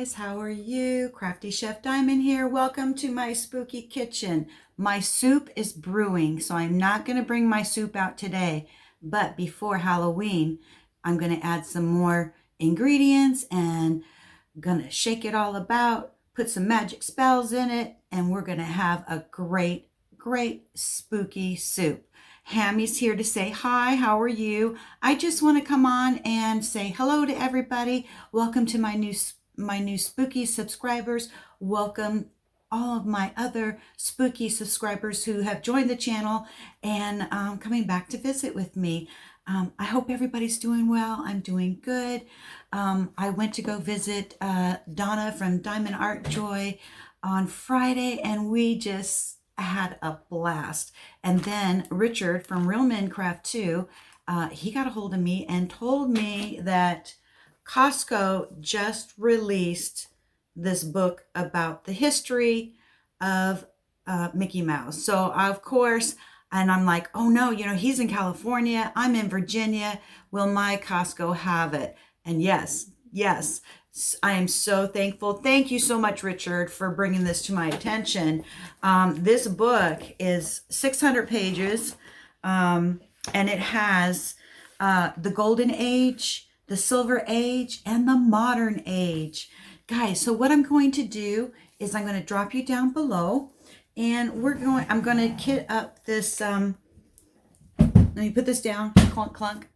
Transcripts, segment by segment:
guys, how are you? Crafty Chef Diamond here. Welcome to my spooky kitchen. My soup is brewing, so I'm not going to bring my soup out today, but before Halloween, I'm going to add some more ingredients and going to shake it all about, put some magic spells in it, and we're going to have a great spooky soup. Hammy's here to say hi. How are you? I just want to come on and say hello to everybody. Welcome to my new spooky subscribers. Welcome all of my other spooky subscribers who have joined the channel and coming back to visit with me. I hope everybody's doing well. I'm doing good. I went to go visit Donna from Diamond Art Joy on Friday, and we just had a blast. And then Richard from Real Men Craft 2, he got a hold of me and told me that Costco just released this book about the history of Mickey Mouse. So of course, and I'm like, oh no, he's in California, I'm in Virginia, will my Costco have it? And yes, I am so thankful. Thank you so much, Richard, for bringing this to my attention. This book is 600 pages, and it has the Golden Age, the Silver Age, and the Modern Age. Guys, so what I'm going to do is I'm going to drop you down below, and I'm going to kit up this, let me put this down, clunk, clunk.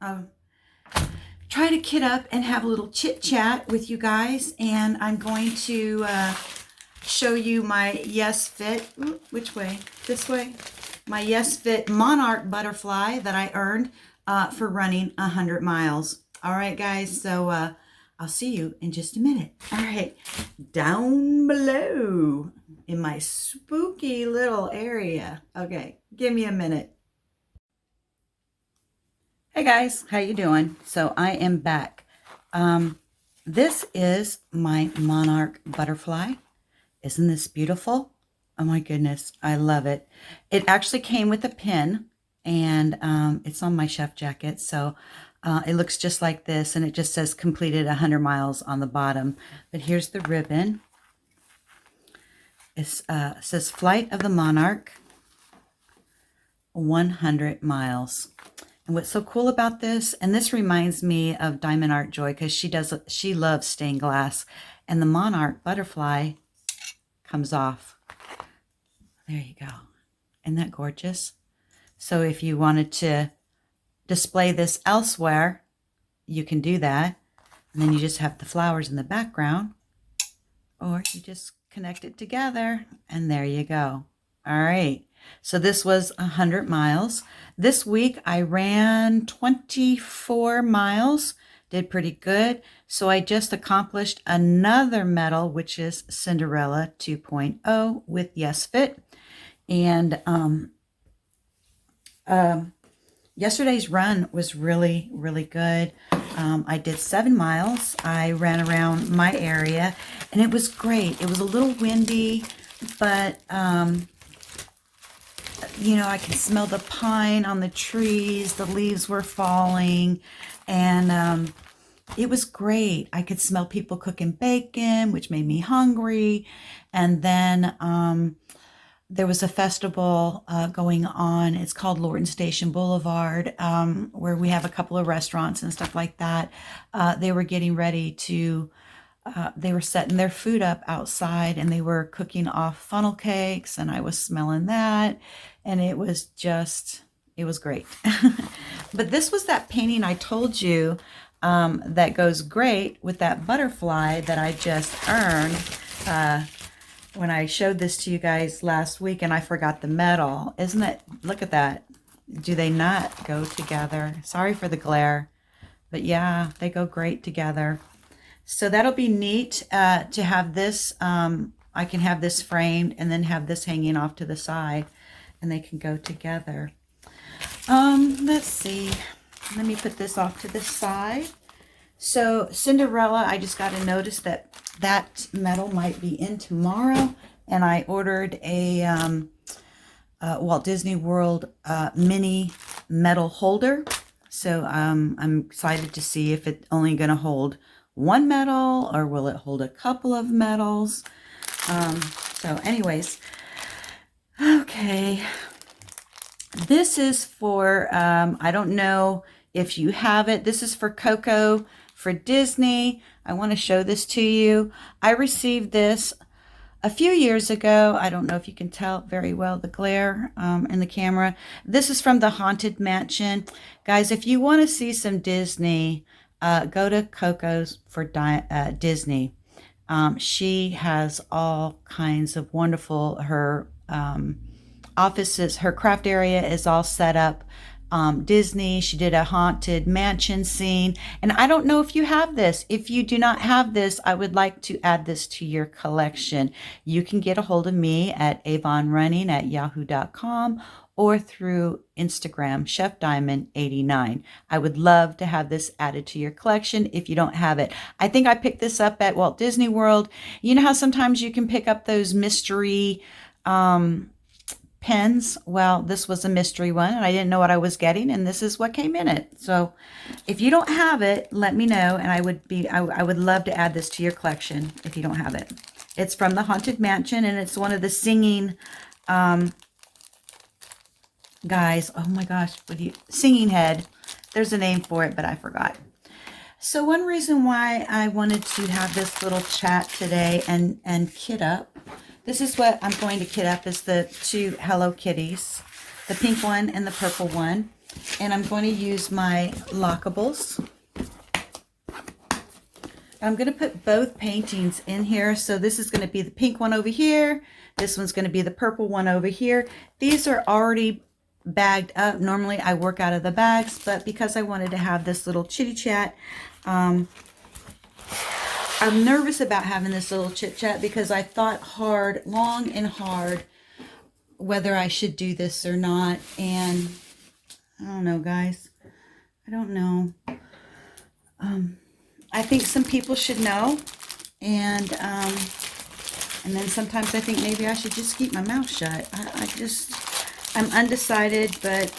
Try to kit up and have a little chit chat with you guys, and I'm going to show you my Yes Fit. Ooh, which way? This way. My Yes Fit Monarch butterfly that I earned for running 100 miles. All right, guys. So I'll see you in just a minute. All right, down below in my spooky little area. Okay, give me a minute. Hey guys, how you doing? So I am back. This is my Monarch butterfly. Isn't this beautiful? Oh my goodness, I love it. It actually came with a pin, and it's on my chef jacket. So it looks just like this, and it just says completed 100 miles on the bottom. But here's the ribbon. It says Flight of the Monarch, 100 miles. And what's so cool about this, and this reminds me of Diamond Art Joy, because she loves stained glass, and the Monarch butterfly comes off. There you go. Isn't that gorgeous? So if you wanted to display this elsewhere, you can do that. And then you just have the flowers in the background, or you just connect it together, and there you go. All right. So this was 100 miles. This week I ran 24 miles, did pretty good. So I just accomplished another medal, which is Cinderella 2.0 with Yes Fit. And yesterday's run was really good. I did 7 miles. I ran around my area, and it was great. It was a little windy, but I can smell the pine on the trees. The leaves were falling, and it was great. I could smell people cooking bacon, which made me hungry. And then there was a festival going on. It's called Lorton Station Boulevard, where we have a couple of restaurants and stuff like that. They were getting ready to they were setting their food up outside, and they were cooking off funnel cakes, and I was smelling that, and it was great. But this was that painting I told you that goes great with that butterfly that I just earned when I showed this to you guys last week, and I forgot the medal. Isn't it? Look at that. Do they not go together? Sorry for the glare, but yeah, they go great together. So that'll be neat to have this. I can have this framed and then have this hanging off to the side, and they can go together. Let's see. Let me put this off to the side. So Cinderella, I just got a notice that medal might be in tomorrow, and I ordered a Walt Disney World mini medal holder. So I'm excited to see if it's only going to hold one metal or will it hold a couple of metals? So anyways, okay. This is for, I don't know if you have it. This is for Coco for Disney. I want to show this to you. I received this a few years ago. I don't know if you can tell very well the glare in the camera. This is from the Haunted Mansion. Guys, if you want to see some Disney, go to Coco's for Disney. She has all kinds of wonderful, her offices, her craft area is all set up Disney. She did a haunted mansion scene. And I don't know if you have this. If you do not have this, I would like to add this to your collection. You can get a hold of me at avonrunning@yahoo.com or through Instagram, Chef Diamond 89. I would love to have this added to your collection if you don't have it. I think I picked this up at Walt Disney World. You know how sometimes you can pick up those mystery pens? Well, this was a mystery one and I didn't know what I was getting, and this is what came in it. So if you don't have it, let me know, and I would love to add this to your collection if you don't have it. It's from the Haunted Mansion, and it's one of the singing guys. Oh my gosh, singing head. There's a name for it, but I forgot. So one reason why I wanted to have this little chat today and kit up, this is what I'm going to kit up, is the two Hello Kitties, the pink one and the purple one. And I'm going to use my lockables. I'm going to put both paintings in here. So this is going to be the pink one over here. This one's going to be the purple one over here. These are already bagged up. Normally I work out of the bags, but because I wanted to have this little chitty chat, I'm nervous about having this little chit chat because I thought long and hard, whether I should do this or not. And I don't know, guys. I don't know. I think some people should know. And then sometimes I think maybe I should just keep my mouth shut. I'm undecided, but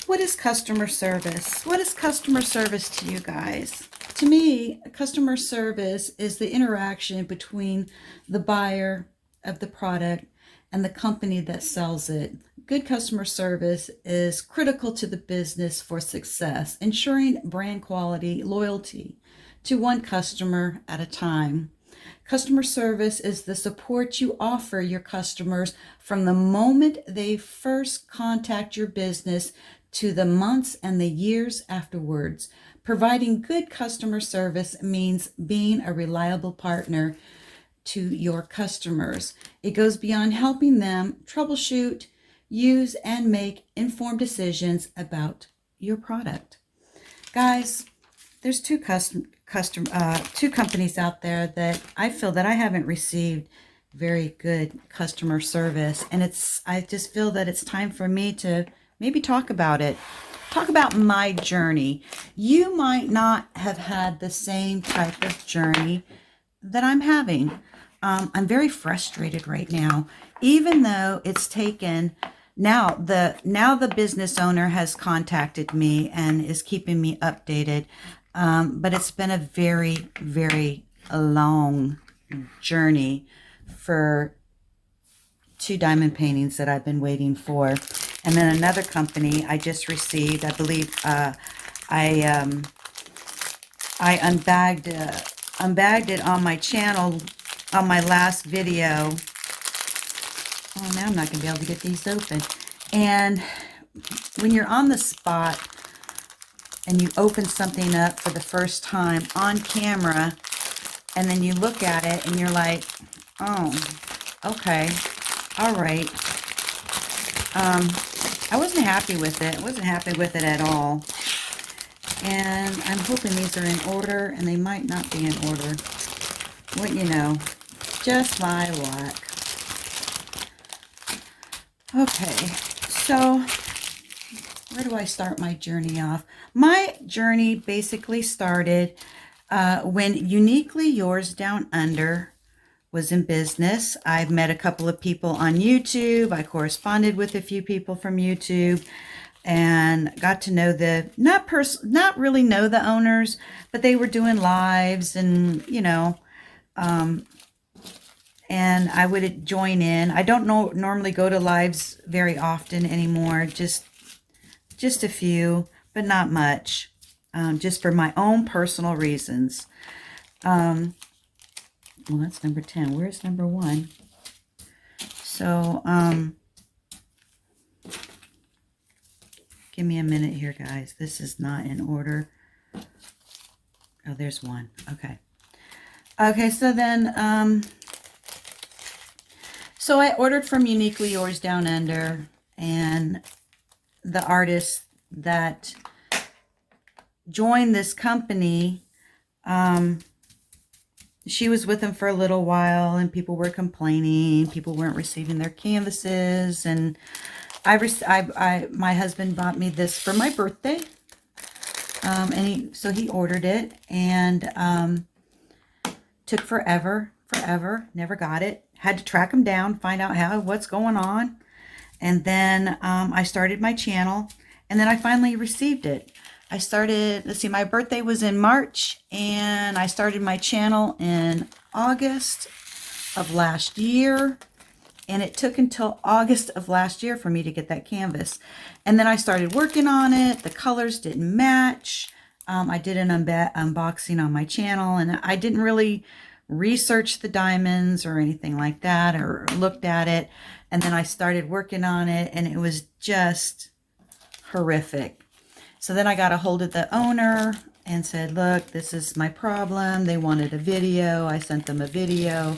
what is customer service? What is customer service to you guys? To me, customer service is the interaction between the buyer of the product and the company that sells it. Good customer service is critical to the business for success, ensuring brand quality, loyalty to one customer at a time. Customer service is the support you offer your customers from the moment they first contact your business to the months and the years afterwards. Providing good customer service means being a reliable partner to your customers. It goes beyond helping them troubleshoot, use, and make informed decisions about your product. Guys, there's two companies out there that I feel that I haven't received very good customer service, and I just feel that it's time for me to maybe talk about it. Talk about my journey. You might not have had the same type of journey that I'm having. I'm very frustrated right now, even though it's taken, now the business owner has contacted me and is keeping me updated. But it's been a very, very long journey for two diamond paintings that I've been waiting for. And then another company I just received, I believe, I unbagged it on my channel on my last video. Oh, now I'm not going to be able to get these open. And when you're on the spot and you open something up for the first time on camera, and then you look at it and you're like, oh, okay, all right. I wasn't happy with it. I wasn't happy with it at all. And I'm hoping these are in order, and they might not be in order. What you know, just my luck. Okay, so where do I start my journey off? My journey basically started when Uniquely Yours Down Under was in business. I've met a couple of people on YouTube. I corresponded with a few people from YouTube. and got to know not really know the owners, but they were doing lives and, and I would join in. I don't normally go to lives very often anymore, just a few, but not much, just for my own personal reasons. Well, that's number 10. Where's number 1? So, give me a minute here, guys. This is not in order. Oh, there's 1. Okay. Okay, so then, so I ordered from Uniquely Yours Down Under, and the artist that joined this company, she was with him for a little while, and people were complaining. People weren't receiving their canvases, and my husband bought me this for my birthday, and so he ordered it, and took forever, never got it. Had to track him down, find out what's going on, and then I started my channel, and then I finally received it. I started, let's see, my birthday was in March, and I started my channel in August of last year, and it took until August of last year for me to get that canvas. And then I started working on it. The colors didn't match. I did an unboxing on my channel, and I didn't really research the diamonds or anything like that, or looked at it. And then I started working on it, and it was just horrific. So then I got a hold of the owner and said, look, this is my problem. They wanted a video. I sent them a video.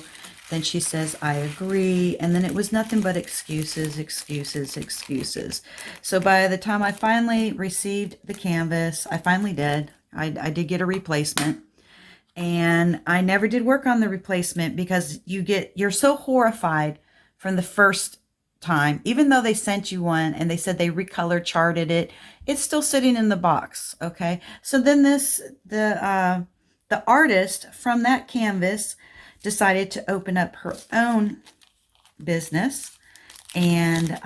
Then she says, I agree. And then it was nothing but excuses, excuses, excuses. So by the time I finally received the canvas, I finally did. I did get a replacement. And I never did work on the replacement because you're so horrified from the first time, even though they sent you one and they said they recolor charted it, it's still sitting in the box. Okay. So then the artist from that canvas decided to open up her own business, and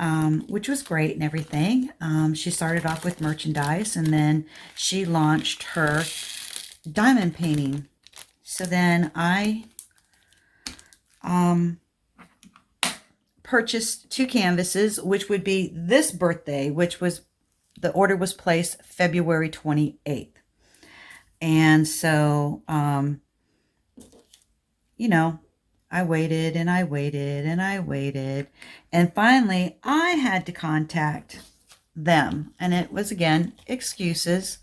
which was great and everything. She started off with merchandise, and then she launched her diamond painting. So then I purchased 2 canvases, which would be this birthday, which was, the order was placed February 28th. And so, I waited and I waited and I waited. And finally, I had to contact them. And it was, again, excuses.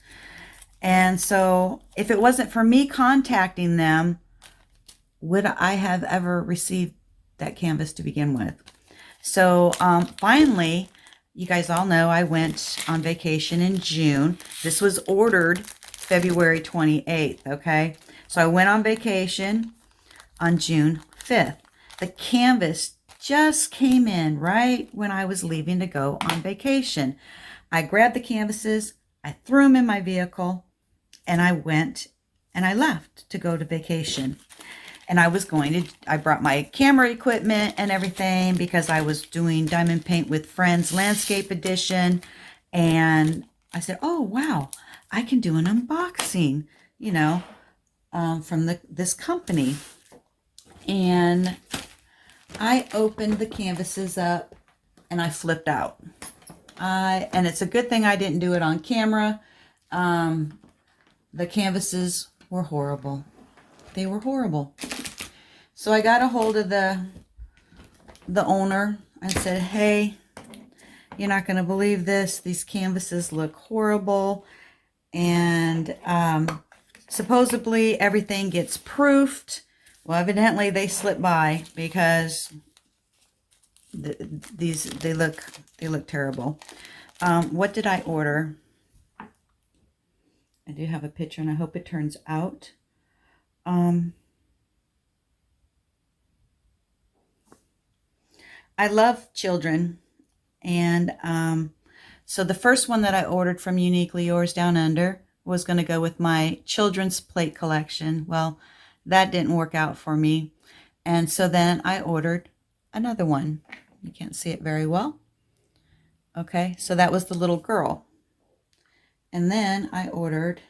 And so if it wasn't for me contacting them, would I have ever received that canvas to begin with? So finally, you guys all know I went on vacation in June. This was ordered February 28th, okay? So I went on vacation on June 5th. The canvas just came in right when I was leaving to go on vacation. I grabbed the canvases, I threw them in my vehicle, and I went and I left to go to vacation. And I brought my camera equipment and everything because I was doing Diamond Paint with Friends Landscape Edition. And I said, oh, wow, I can do an unboxing, from this company. And I opened the canvases up and I flipped out. And it's a good thing I didn't do it on camera. The canvases were horrible. They were horrible. So I got a hold of the owner and said, hey, you're not going to believe this. These canvases look horrible. And supposedly everything gets proofed. Well, evidently they slipped by because they look terrible. What did I order? I do have a picture, and I hope it turns out. I love children, and so the first one that I ordered from Uniquely Yours Down Under was going to go with my children's plate collection. Well, that didn't work out for me, and so then I ordered another one. You can't see it very well, Okay, so that was the little girl. And then I ordered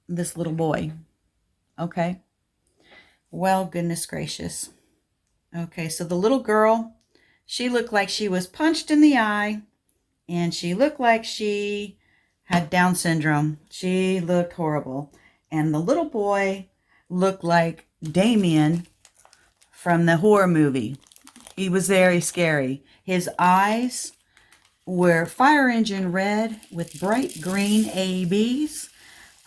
this little boy. Okay. Well, goodness gracious. Okay, so the little girl, she looked like she was punched in the eye, and she looked like she had Down syndrome. She looked horrible. And the little boy looked like Damien from the horror movie. He was very scary. His eyes were fire engine red with bright green ABs.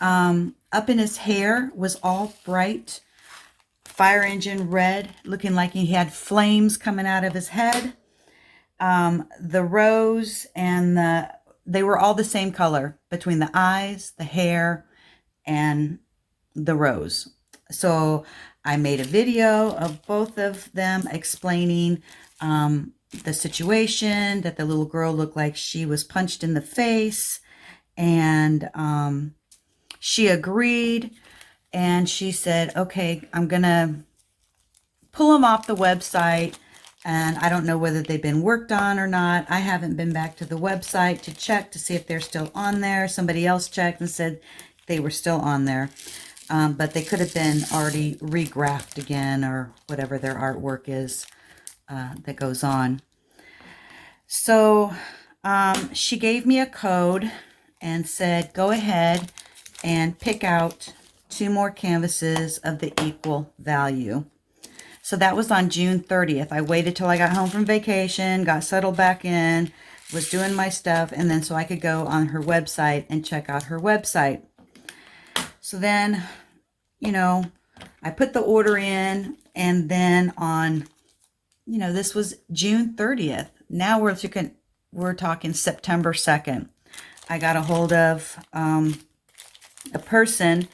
Up in his hair was all bright fire engine red, looking like he had flames coming out of his head. The rose and they were all the same color between the eyes, the hair, and the rose. So I made a video of both of them explaining the situation, that the little girl looked like she was punched in the face, and she agreed, and she said, okay, I'm gonna pull them off the website, and I don't know whether they've been worked on or not. I haven't been back to the website to check to see if they're still on there. Somebody else checked and said they were still on there. But they could have been already regraphed again, or whatever their artwork is that goes on. So she gave me a code and said, go ahead and pick out 2 more canvases of the equal value. So that was on June 30th. I waited till I got home from vacation, got settled back in, was doing my stuff, and then so I could go on her website and check out her website. So then, you know, I put the order in, and then on, you know, this was June 30th. Now we're talking September 2nd. I got a hold of a person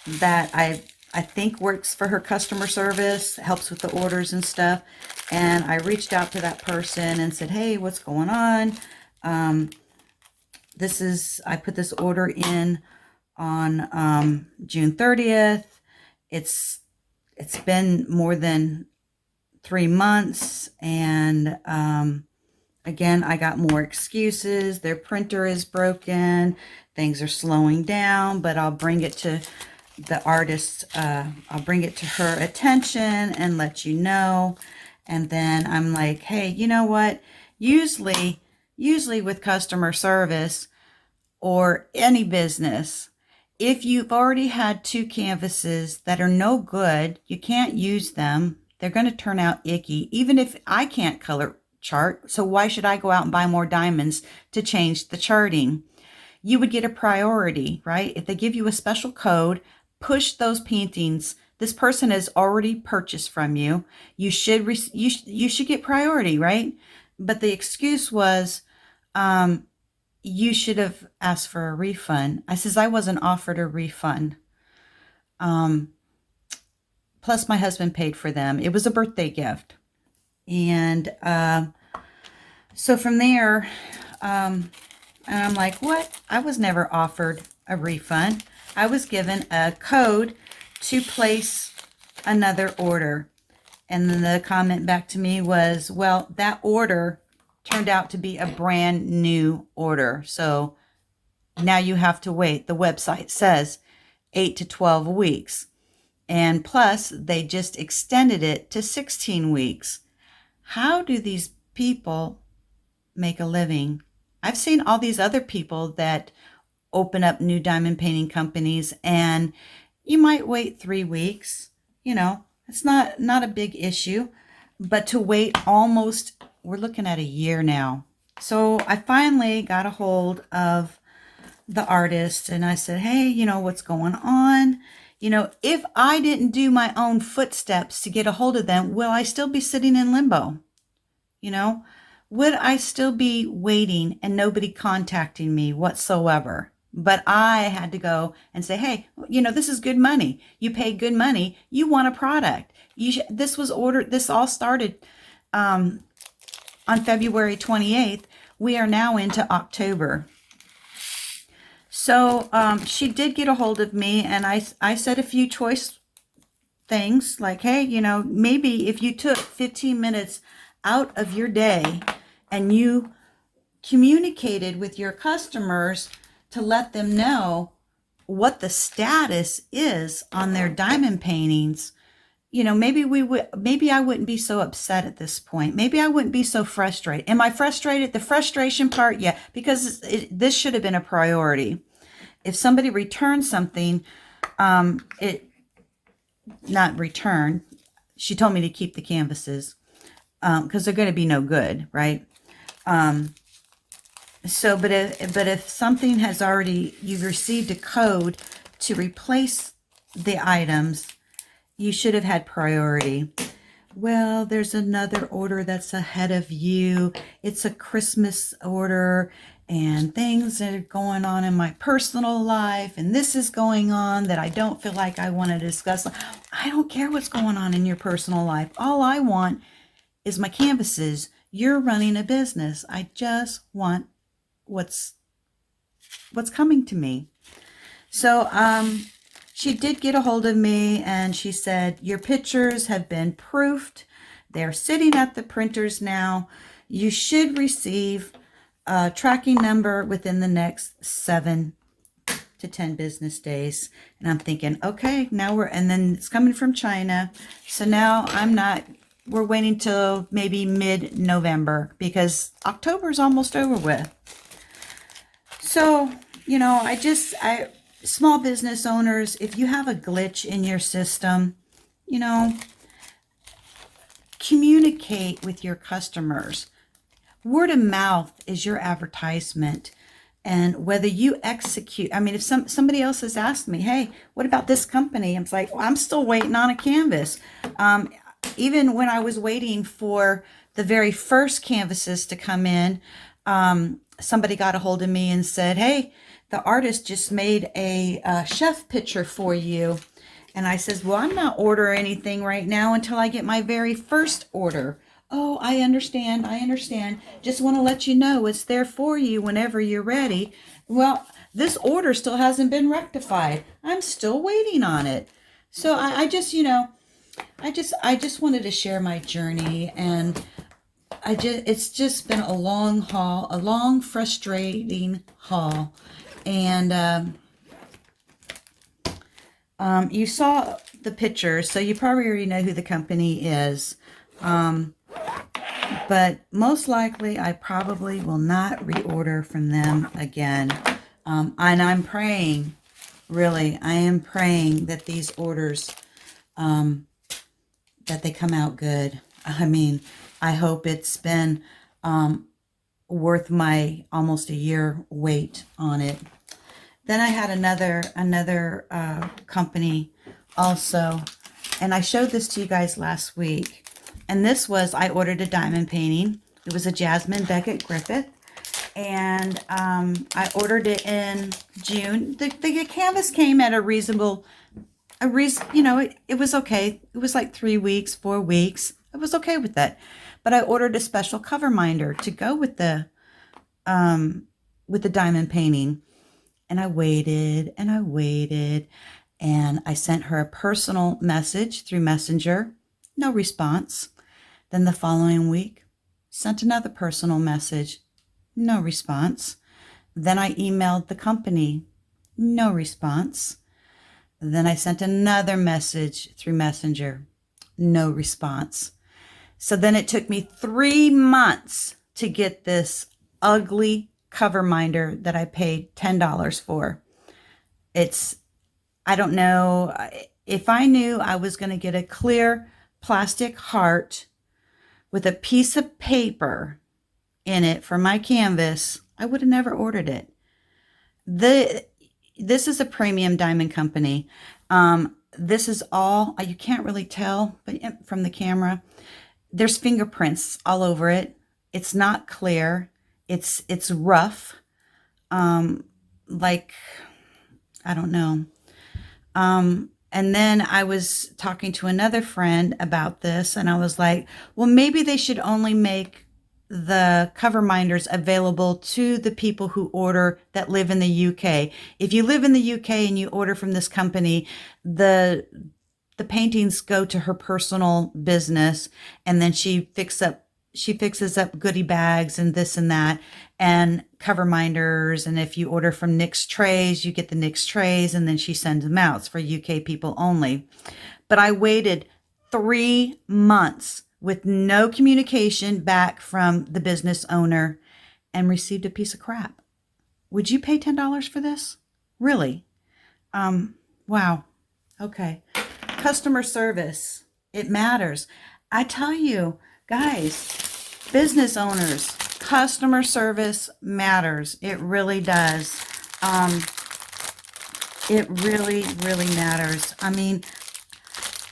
that I think works for her customer service, helps with the orders and stuff. And I reached out to that person and said, hey, what's going on? I put this order in on June 30th. It's been more than 3 months, and again, I got more excuses. Their printer is broken, things are slowing down, but I'll bring it to the artist, I'll bring it to her attention and let you know. And then I'm like, hey, you know what? Usually with customer service or any business, if you've already had 2 canvases that are no good, you can't use them, they're going to turn out icky, even if I can't color chart. So why should I go out and buy more diamonds to change the charting? You would get a priority, right? If they give you a special code, push those paintings. This person has already purchased from you. You should you should get priority, right? But the excuse was, you should have asked for a refund. I says, I wasn't offered a refund. Plus my husband paid for them. It was a birthday gift. And so from there, and I'm like, what? I was never offered a refund. I was given a code to place another order. And then the comment back to me was, well, that order turned out to be a brand new order. So now you have to wait. The website says 8 to 12 weeks. And plus, they just extended it to 16 weeks. How do these people make a living? I've seen all these other people that open up new diamond painting companies, and you might wait 3 weeks. You know, it's not a big issue. But to wait almost, we're looking at a year now. So I finally got a hold of the artist, and I said, hey, you know, what's going on? You know, if I didn't do my own footsteps to get a hold of them, will I still be sitting in limbo? You know, would I still be waiting and nobody contacting me whatsoever? But I had to go and say, hey, you know, this is good money. You paid good money. You want a product. This was ordered. This all started on February 28th. We are now into October. So she did get a hold of me, and I said a few choice things like, hey, maybe if you took 15 minutes out of your day and you communicated with your customers to let them know what the status is on their diamond paintings, maybe I wouldn't be so upset at this point. Maybe I wouldn't be so frustrated. Am I frustrated? The frustration part, yeah, because this should have been a priority. If somebody returns something, not return, she told me to keep the canvases because they're going to be no good, right? But if something has already, you've received a code to replace the items, you should have had priority. Well, there's another order that's ahead of you. It's a Christmas order and things that are going on in my personal life. And this is going on that I don't feel like I want to discuss. I don't care what's going on in your personal life. All I want is my canvases. You're running a business. I just want what's coming to me. So, she did get a hold of me and she said, your pictures have been proofed. They're sitting at the printers now. You should receive a tracking number within the next 7 to 10 business days. And I'm thinking, okay, and then it's coming from China. So now we're waiting till maybe mid-November because October is almost over with. So, small business owners, if you have a glitch in your system, communicate with your customers. Word of mouth is your advertisement. And whether you execute, if somebody else has asked me, hey, what about this company? I'm like, well, I'm still waiting on a canvas. Even when I was waiting for the very first canvases to come in, somebody got a hold of me and said, hey, the artist just made a chef picture for you. And I says, well, I'm not ordering anything right now until I get my very first order. Oh, I understand. Just want to let you know it's there for you whenever you're ready. Well, this order still hasn't been rectified. I'm still waiting on it. So I just wanted to share my journey, and it's just been a long haul, a long, frustrating haul. And you saw the pictures, so you probably already know who the company is. But most likely, I probably will not reorder from them again. And I'm praying, really, I am praying that these orders, that they come out good. I hope it's been worth my almost a year wait on it. Then I had another company also, and I showed this to you guys last week. And this was, I ordered a diamond painting. It was a Jasmine Beckett Griffith, and I ordered it in June. The canvas came at it was okay. It was like 3 weeks, 4 weeks. I was okay with that. But I ordered a special cover minder to go with the diamond painting. And I waited and I waited, and I sent her a personal message through Messenger. No response. Then the following week, sent another personal message. No response. Then I emailed the company. No response. Then I sent another message through Messenger. No response. So then it took me 3 months to get this ugly cover minder that I paid $10 for. I don't know, if I knew I was going to get a clear plastic heart with a piece of paper in it for my canvas, I would have never ordered it. This is a premium diamond company. This is all, you can't really tell, but from the camera, there's fingerprints all over it. It's not clear. It's rough. Like, I don't know. And then I was talking to another friend about this, and I was like, well, maybe they should only make the cover minders available to the people who order that live in the UK. If you live in the UK and you order from this company, the the paintings go to her personal business, and then she fixes up goodie bags and this and that, and cover minders. And if you order from NYX Trays, you get the NYX Trays, and then she sends them out. It's for UK people only. But I waited 3 months with no communication back from the business owner and received a piece of crap. Would you pay $10 for this? Really? Wow. Okay. Customer service. It matters. I tell you, guys, business owners, customer service matters. It really does. It really, really matters. I mean,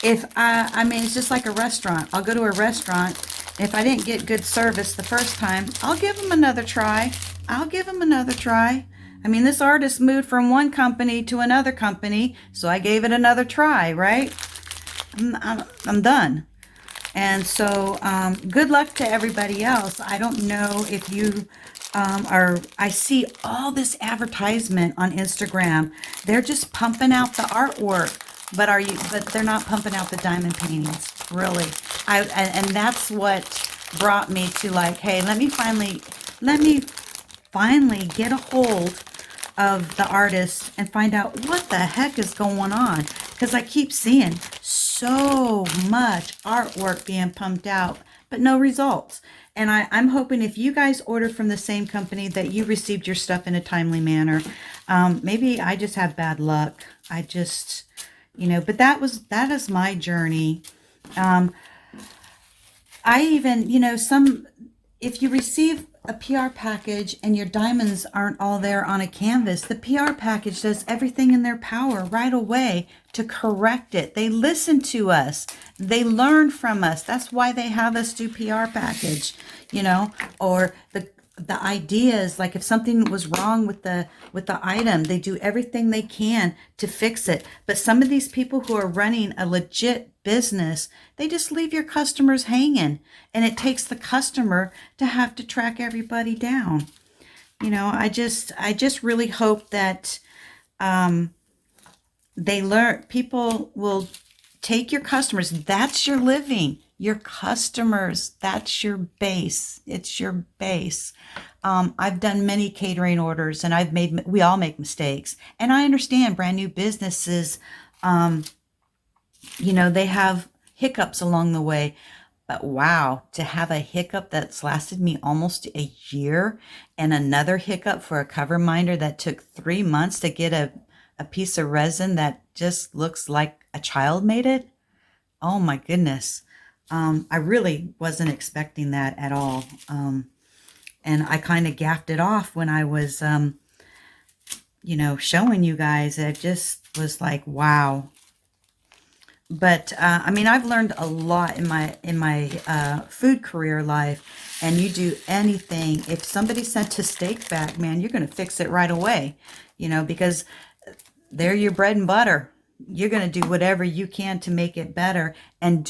it's just like a restaurant. I'll go to a restaurant. If I didn't get good service the first time, I'll give them another try. I mean, this artist moved from one company to another company, so I gave it another try, right? I'm done. And so good luck to everybody else. I don't know if you I see all this advertisement on Instagram. They're just pumping out the artwork, but they're not pumping out the diamond paintings, really. And that's what brought me to like, hey, let me finally get a hold of the artist and find out what the heck is going on, because I keep seeing so much artwork being pumped out but no results. And I'm hoping if you guys order from the same company that you received your stuff in a timely manner. Maybe I just have bad luck. I just, but that is my journey. I even, if you receive a PR package and your diamonds aren't all there on a canvas, the PR package does everything in their power right away to correct it. They listen to us. They learn from us. That's why they have us do PR package, or the ideas, like if something was wrong with the item, they do everything they can to fix it. But some of these people who are running a legit business, they just leave your customers hanging, and it takes the customer to have to track everybody down. I just really hope that they learn. People will take your customers. That's your living. Your customers, that's your base. It's your base. I've done many catering orders, and we all make mistakes. And I understand brand new businesses, they have hiccups along the way. But wow, to have a hiccup that's lasted me almost a year, and another hiccup for a cover minder that took 3 months to get a piece of resin that just looks like a child made it. Oh my goodness. I really wasn't expecting that at all. And I kind of gaffed it off when I was, showing you guys. It just was like, wow. But, I've learned a lot in my food career life, and you do anything. If somebody sent a steak back, man, you're going to fix it right away, because they're your bread and butter. You're going to do whatever you can to make it better, and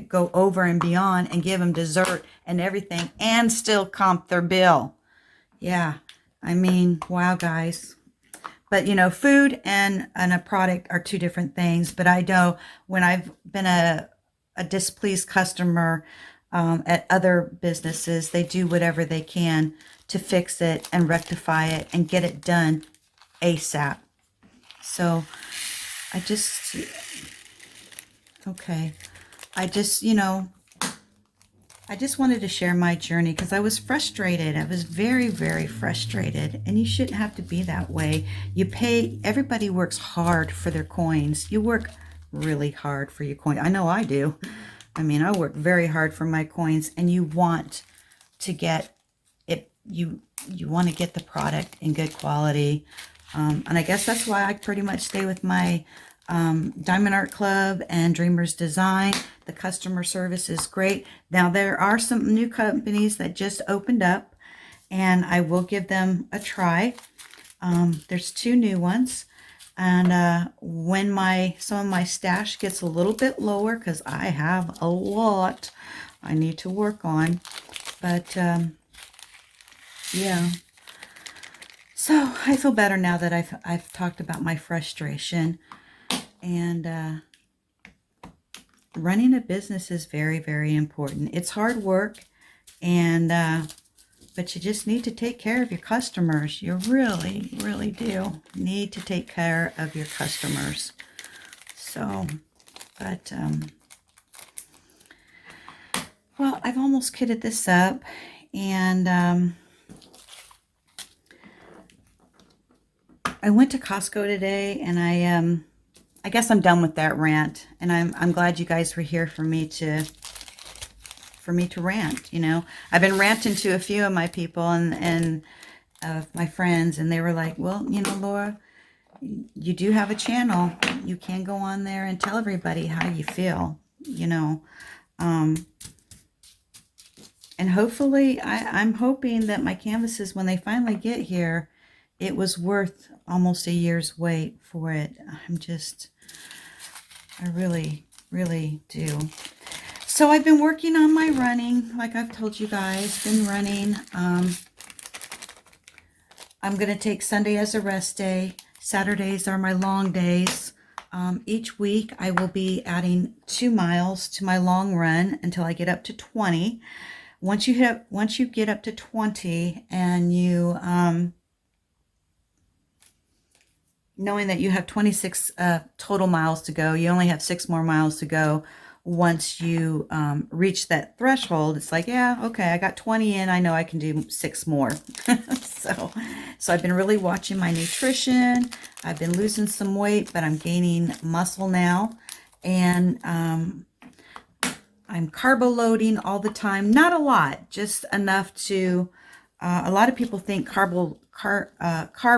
go over and beyond, and give them dessert and everything, and still comp their bill. Yeah. Wow, guys. But, food and a product are two different things. But I know when I've been a displeased customer at other businesses, they do whatever they can to fix it and rectify it and get it done ASAP. So I just wanted to share my journey because I was frustrated. I was very, very frustrated. And you shouldn't have to be that way. Everybody works hard for their coins. You work really hard for your coin. I know I do. I work very hard for my coins, and you want to get it. You want to get the product in good quality. And I guess that's why I pretty much stay with my Diamond Art Club and Dreamers Design. The customer service is great. Now, there are some new companies that just opened up, and I will give them a try. There's 2 new ones. And when some of my stash gets a little bit lower, because I have a lot I need to work on. But, yeah. So I feel better now that I've talked about my frustration. And running a business is very, very important. It's hard work, and but you just need to take care of your customers. You really, really do need to take care of your customers. So, but, well, I've almost kitted this up, and I went to Costco today, and I guess I'm done with that rant, and I'm glad you guys were here for me to rant. You know, I've been ranting to a few of my people and my friends, and they were like, well, you know, Laura, you do have a channel. You can go on there and tell everybody how you feel, you know. And hopefully, I'm hoping that my canvases, when they finally get here, it was worth almost a year's wait for it. I really, really do. So I've been working on my running, like I've told you guys, been running. I'm going to take Sunday as a rest day. Saturdays are my long days. Each week I will be adding 2 miles to my long run until I get up to 20. Once you get up to 20 and you, knowing that you have 26 total miles to go, you only have 6 more miles to go. Once you reach that threshold, it's like, yeah, okay, I got 20 in. I know I can do 6 more. So I've been really watching my nutrition. I've been losing some weight, but I'm gaining muscle now. And I'm carbo loading all the time. Not a lot, just enough to, a lot of people think carb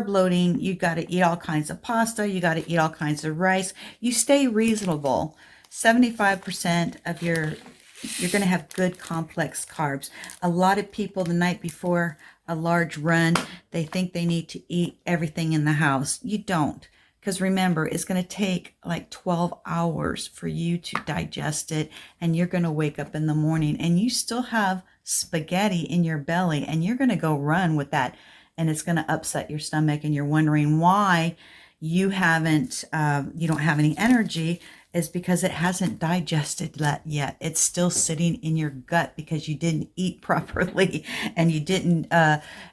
loading, you got to eat all kinds of pasta, you got to eat all kinds of rice. You stay reasonable. 75% of you're going to have good complex carbs. A lot of people the night before a large run, they think they need to eat everything in the house. You don't. Because remember, it's going to take like 12 hours for you to digest it. And you're going to wake up in the morning and you still have spaghetti in your belly. And you're going to go run with that. And it's going to upset your stomach. And you're wondering why you don't have any energy. Is because it hasn't digested that yet. It's still sitting in your gut because you didn't eat properly, and you didn't,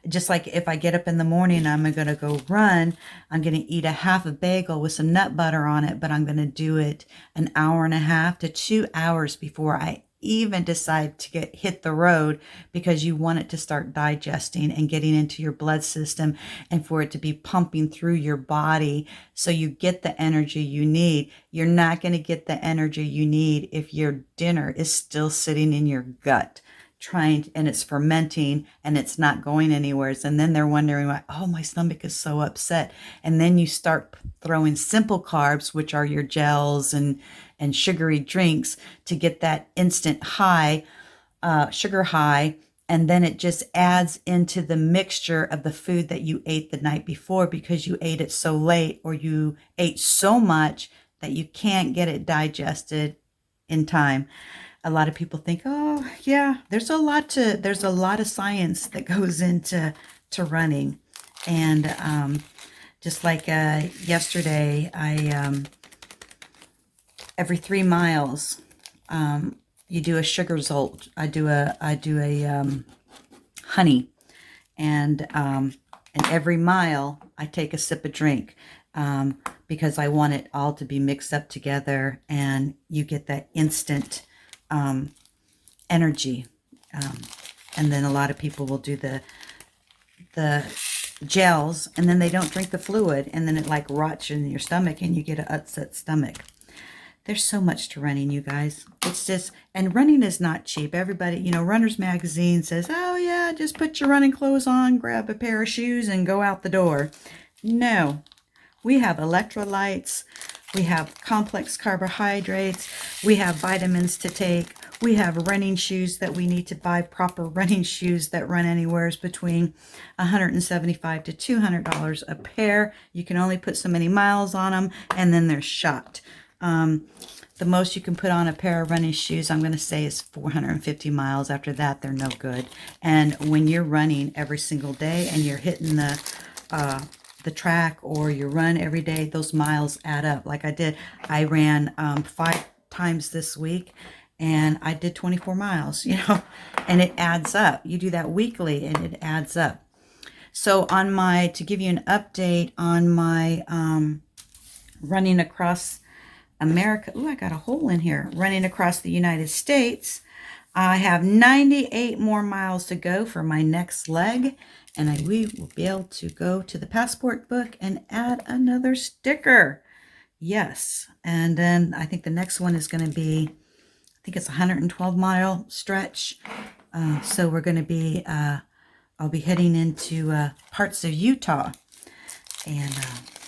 just like if I get up in the morning, I'm going to go run, I'm going to eat a half a bagel with some nut butter on it, but I'm going to do it an hour and a half to 2 hours before I even decide to hit the road, because you want it to start digesting and getting into your blood system and for it to be pumping through your body so you get the energy you need. You're not going to get the energy you need if your dinner is still sitting in your gut and it's fermenting and it's not going anywhere. And then they're wondering why, oh, my stomach is so upset. And then you start throwing simple carbs, which are your gels and sugary drinks, to get that instant high, sugar high. And then it just adds into the mixture of the food that you ate the night before, because you ate it so late, or you ate so much that you can't get it digested in time. A lot of people think, oh yeah, there's a lot of science that goes into running. And just like yesterday, I every 3 miles, you do a sugar jolt. I do a honey, and every mile I take a sip of drink, because I want it all to be mixed up together, and you get that instant energy. And then a lot of people will do the gels, and then they don't drink the fluid, and then it like rots in your stomach, and you get an upset stomach. There's so much to running, you guys. It's just, and running is not cheap. Everybody, you know, Runner's Magazine says, oh yeah, just put your running clothes on, grab a pair of shoes, and go out the door. No, we have electrolytes. We have complex carbohydrates. We have vitamins to take. We have running shoes that we need to buy, proper running shoes that run anywhere between $175 to $200 a pair. You can only put so many miles on them, and then they're shot. The most you can put on a pair of running shoes, I'm going to say, is 450 miles. After that, they're no good. And when you're running every single day and you're hitting the track, or you run every day, those miles add up. Like I did, I ran 5 times this week, and I did 24 miles, and it adds up. You do that weekly and it adds up. So to give you an update on my running across America. Ooh, I got a hole in here. Running across the United States. I have 98 more miles to go for my next leg, and we will be able to go to the passport book and add another sticker. Yes, and then I think the next one is going to be, I think it's a 112-mile stretch. So we're going to be, I'll be heading into parts of Utah, and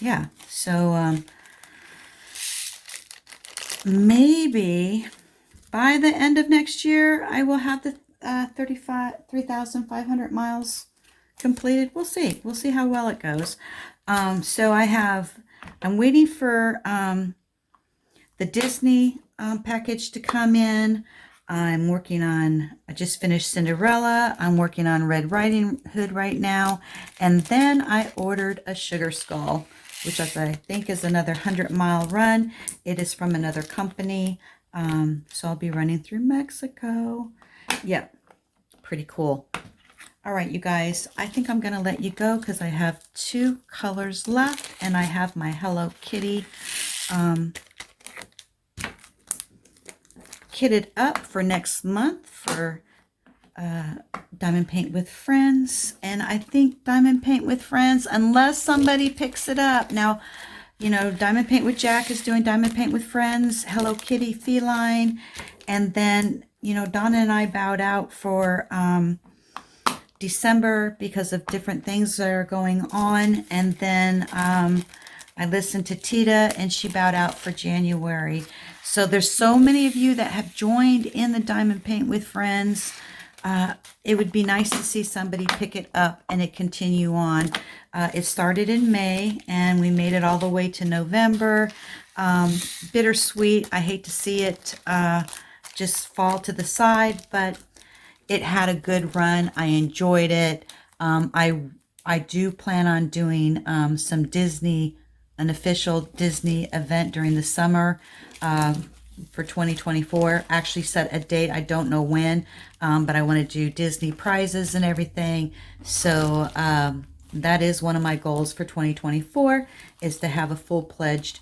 yeah, so maybe by the end of next year, I will have the 3,500 miles completed. We'll see. We'll see how well it goes. So I'm waiting for the Disney package to come in. I just finished Cinderella. I'm working on Red Riding Hood right now. And then I ordered a Sugar Skull, which I think is another 100-mile run. It is from another company. So I'll be running through Mexico. Yeah, pretty cool. All right, you guys, I think I'm going to let you go because I have 2 colors left, and I have my Hello Kitty kitted up for next month for Diamond Paint with Friends. And I think Diamond Paint with Friends, unless somebody picks it up. Now, Diamond Paint with Jack is doing Diamond Paint with Friends, Hello Kitty Feline. And then, Donna and I bowed out for December because of different things that are going on. And then I listened to Tita, and she bowed out for January. So there's so many of you that have joined in the Diamond Paint with Friends. It would be nice to see somebody pick it up and it continue on. It started in May, and we made it all the way to November. Bittersweet. I hate to see it just fall to the side, but it had a good run. I enjoyed it. I do plan on doing some Disney, an official Disney event during the summer for 2024. Actually set a date. I don't know when, but I want to do Disney prizes and everything. So that is one of my goals for 2024, is to have a full-pledged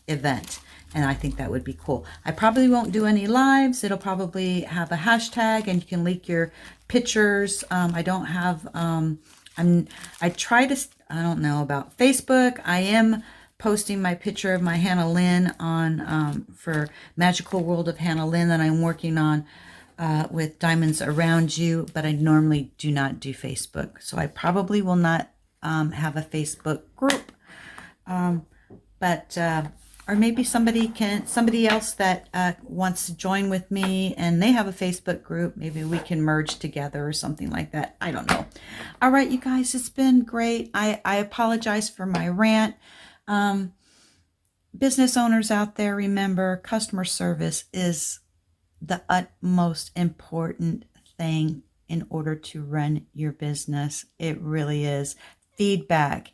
event. And I think that would be cool. I probably won't do any lives. It'll probably have a hashtag, and you can leak your pictures. I don't have, I don't know about Facebook. I am posting my picture of my Hannah Lynn on, for Magical World of Hannah Lynn that I'm working on with Diamonds Around You, but I normally do not do Facebook. So I probably will not have a Facebook group. Or maybe somebody else that wants to join with me and they have a Facebook group. Maybe we can merge together or something like that. I don't know. All right, you guys, it's been great. I apologize for my rant. Business owners out there, remember, customer service is the utmost important thing in order to run your business. It really is. Feedback.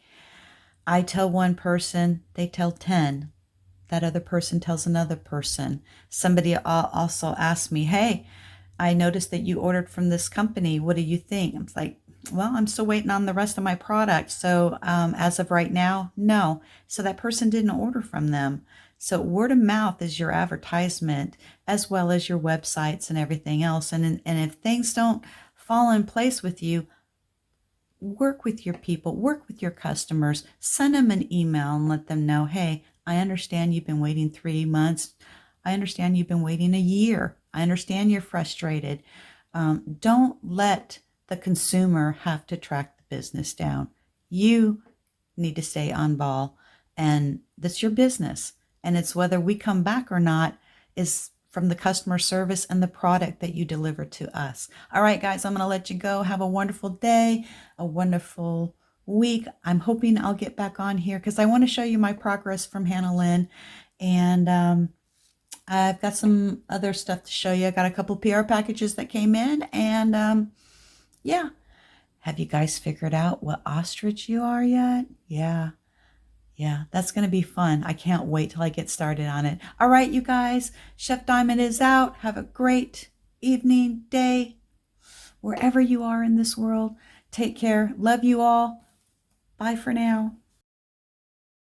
I tell one person, they tell 10. That other person tells another person. Somebody also asked me, hey, I noticed that you ordered from this company. What do you think? I'm like, well, I'm still waiting on the rest of my product. So as of right now, no. So that person didn't order from them. So word of mouth is your advertisement, as well as your websites and everything else. And if things don't fall in place with you, work with your people, work with your customers, send them an email and let them know, hey, I understand you've been waiting 3 months. I understand you've been waiting a year. I understand you're frustrated. Don't let the consumer have to track the business down. You need to stay on ball, and that's your business. And it's whether we come back or not is from the customer service and the product that you deliver to us. All right, guys, I'm going to let you go. Have a wonderful day, a wonderful week. I'm hoping I'll get back on here because I want to show you my progress from Hannah Lynn. And I've got some other stuff to show you. I got a couple PR packages that came in. And yeah. Have you guys figured out what ostrich you are yet? Yeah. Yeah, that's going to be fun. I can't wait till I get started on it. All right, you guys, Chef Diamond is out. Have a great evening, day, wherever you are in this world. Take care. Love you all. Bye for now.